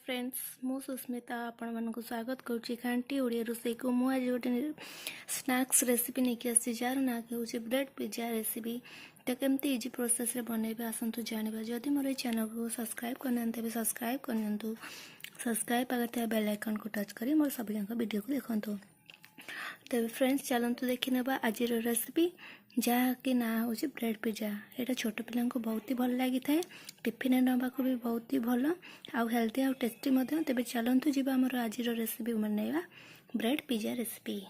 Friends मु सुस्मिता आपण मानक स्वागत करुँची खांटी ओडिया रोषे को मु आज गोटे स्नैक्स रेसिपी नहीं आसी जार ना हूँ ब्रेड पिज्जा रेसिपी तो केमती इजी प्रोसेस रे बनइबे आसतु जाना जदि मोर ये चैनल को सब्सक्राइब करना तेज सब्सक्राइब करनी सब्सक्राइब आगे बेल आइकन को टच कर मोर सब वीडियो को देखो। तेज फ्रेंड्स चलतु देखी ना आज रेसिपी जहाँकि ना हूँ ब्रेड पिज्जा। यहाँ छोट पिला बहुत ही भल लगी था टिफिन नवाक भी बहुत ही भल आउ हेल्थी आउ टेस्टी तेज चलतु जीवा आमर आज रेसिपी बनइबा bread pizza recipe.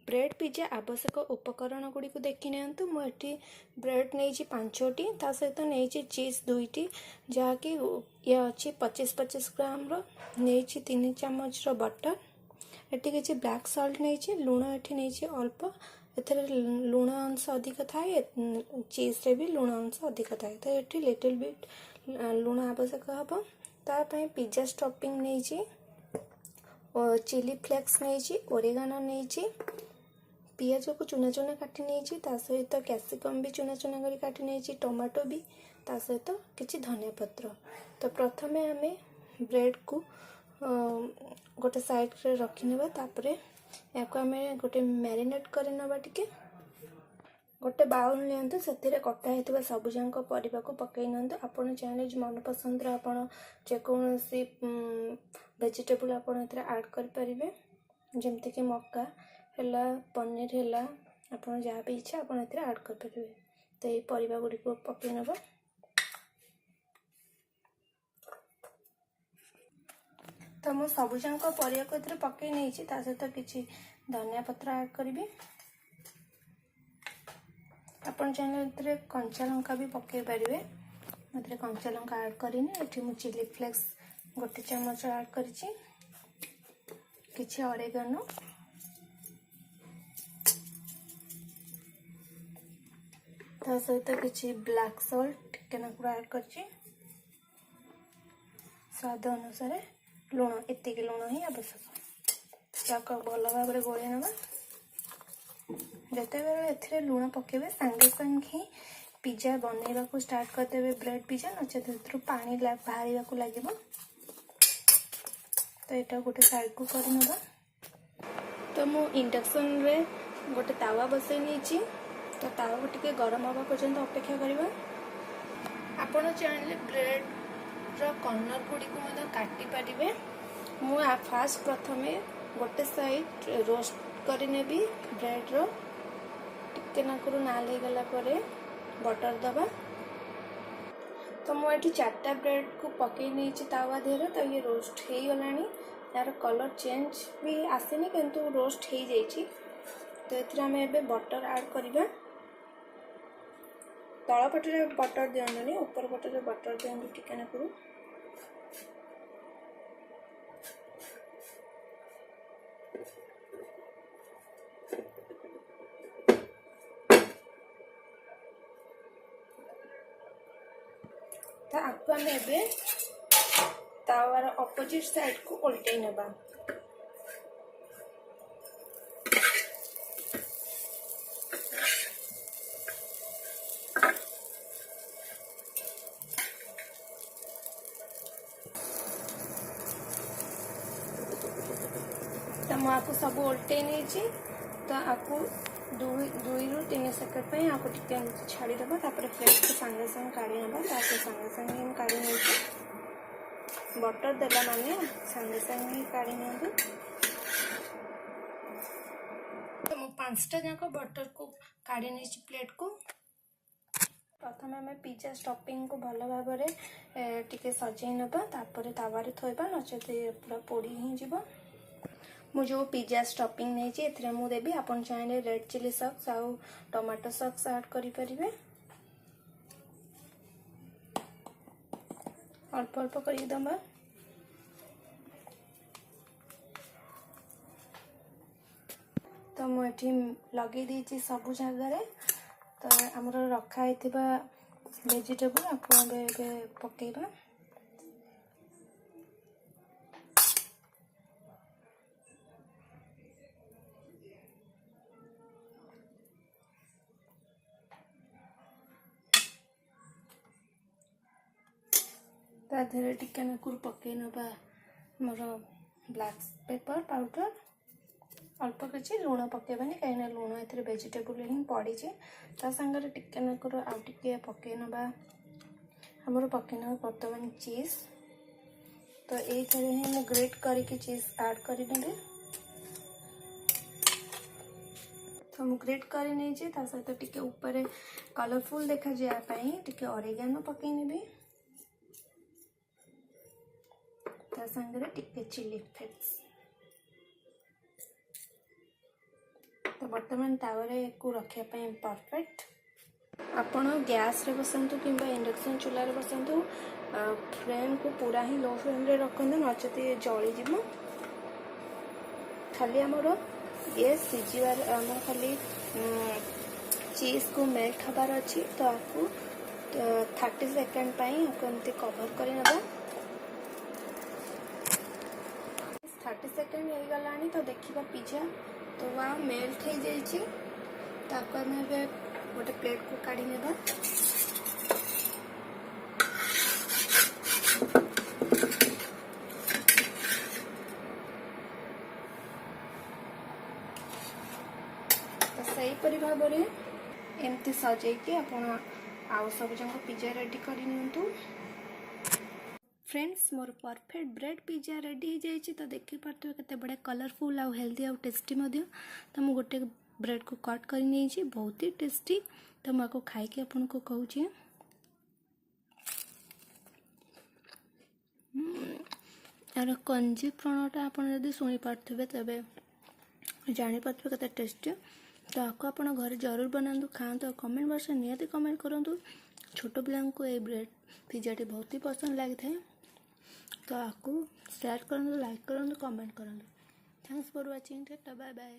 Bread pizza आवश्यक उपकरण गुड़ी को देखी नियंतु। मुझे ब्रेड नहीं 5टी ता सहित नहीं चीज 2टी जहाँकि ये अच्छी 25-25 ग्राम नहीं 3 चामच बटर एटी किसी ब्लैक सॉल्ट नहीं लुण एटी नहीं अल्प एथरे लुण अंश अधिक थाए चीज रे भी लुण अंश अधिक थाए तो ये लिटिल बिट लुण आवश्यक हम तापाई पिज्जा स्टफिंग नहीं चिली फ्लेक्स नहीं ओरेगानो नहीं पियाज को चुना चुना काटी नहीं सहित कैप्सिकम भी चुना चुना कर काटी नहीं टमाटो भी ता सहित किसी धनिया पत्र। तो प्रथमे आम ब्रेड को गोटे साइड रे रखी नेबा तापरे याको आम गोटे मैरिनेट कर नबा टिके गोटे बाउल नियंतु से कटा होता सबुजाक परिवा को पकई नियंतु। आपण चाहे मन पसंद आपण जेकोसी वेजिटेबल आपण ऐड कर परिबे जेमति कि मक्का हैला पनीर हैला आपण जहाँ भी इच्छा आपण ऐड कर परिबे। तो ये परिवा गुडी को पकई नबा तो मु सबुजाक परिया को पकई नहीं सहित किसी धनिया पत्र ऐड करी आपण चाहे कंचा लंका भी पकई पारे मतलब कंचा लंका ऐड करें मु चिली फ्लेक्स गोटे चामच ऐड करिछि किछि ऑरेगानो ता सहित किछि ब्लैक सॉल्ट टिके ऐड करिछि स्वाद अनुसार लुण एतिक लुण ही आवश्यक भल भाव गोले ना जिते ए लुण पकेबे सांगे सांगे ही पिज्जा बनइबा को स्टार्ट करदेवे ब्रेड पिज्जा नचेत पानी बाहर लगे तो यहाँ गोटे साइड को करनबा। तो मु इंडक्शन रे गोटे तावा बसई नहीं तो तावा को टिके गरम हवा पर्यंत अपेक्षा करबा। आपण चाहे ब्रेड कॉर्नर गुड़ी को काटी पारे मु फास्ट प्रथमे गोटे साइड रोस्ट करेबी ब्रेड टिके नाकुरु नाल हो गला परे बटर दबा। तो मुझे 4टा ब्रेड को पकई नहीं तावा देहरे तो ये रोस्ट हो गलानी यार कलर चेंज भी आसेनी किंतु रोस्ट हो जाइए। तो ये बटर ऐड करवा तल पटे बटर दिखानी ऊपर पटे बटर दिखाँ टिके नाकुरु तो आपको आम ए तावार अपोजिट साइड को उल्टे नबा। तो मुझे सब उल्टे नहीं तो आपको 2-3 सेकंड पे आपको टिके छाड़ीदेव तापर प्लेट को सांगे सांगे काढ़ी ना सांगे सांगे काढ़ी नहीं बटर देला माने सांगे सांगे काढ़ी नहीं। तो मु 5टा जाक बटर को काढ़ी नहीं प्लेट को। प्रथम आम पिज्जा स्टफिंग को भल भाव टिके सजई नबा तापर तावारे थोइबा नचेत पूरा पोड़ी ही जीव। मु जो पिज्जा स्टफिंग नहीं मु देवी आपन चाहे रेड चिली सॉस आउ टमाटो सॉस ऐड करि परिबे अल्प अल्प कर दबा। तो मुझे लगे देती सबु जगार तो आमर रखाई वेजिटेबल आपको पकेबा। ता देहरे टिके नाकुर पकई नबा मोर ब्लैक पेपर पाउडर अल्प किसी लुण पकेबानी कहीं लुण ए वेजिटेबल हिं पड़ी ता सांगे टिके नाकुर आउ टिके पकई नबा हमर पकई नबा बर्तमान चीज तो ये ही ग्रेट करके चीज ऐड कर तो मुझे ग्रेट कर नहीं ता सहित टिके ऊपर कलरफुल देखा जाए टिके ऑरिगेनो पकई नेबी ता संगे टिके चिली फ्लेक्स तो बर्तमान तावरे को रखिया परफेक्ट आपण गैस रे बसंतु किंबा इंडक्शन चूल्हा रे बसंतु फ्लेम को पूरा ही लो फ्लेम रे रखंतु नचेत जली जीवो खाली हमरो ये सिझिबार हमर खाली चीज को मेल्ट हबार अच्छी तो आपको 30 सेकंड एमती कवर कर 30 सेकंड हो गला तो देखा पिज्जा तो वहाँ मेल्ट हो जाइए ताको आम गोटे प्लेट को काढ़ी नेबा तो सहीपरी भाव में एमती सजेकी आपण आउ सब जंग पिज्जा रेडी कर friends more perfect bread pizza ready हो जाइए तो देखी पार्थे केते बड़े कलरफुल आउ हेल्दी आउ टेस्टी तो मुझे गोटे ब्रेड को कट कर नहीं बहुत ही टेस्टी तो मुझे खाई आपन को कहूँ यार कंजी प्रणटा आपड़ जब शुणी पारे तेरे जापारे केते टेस्टी तो आपको आप घर जरूर बनातु खातु कमेंट बॉक्स में निहाती कमेंट करूँ छोट पिला को ये ब्रेड पिज्जाटी बहुत ही पसंद लगी था तो आपको शेयर करूँ लाइक करूँ कमेंट करूँ thanks for watching bye bye.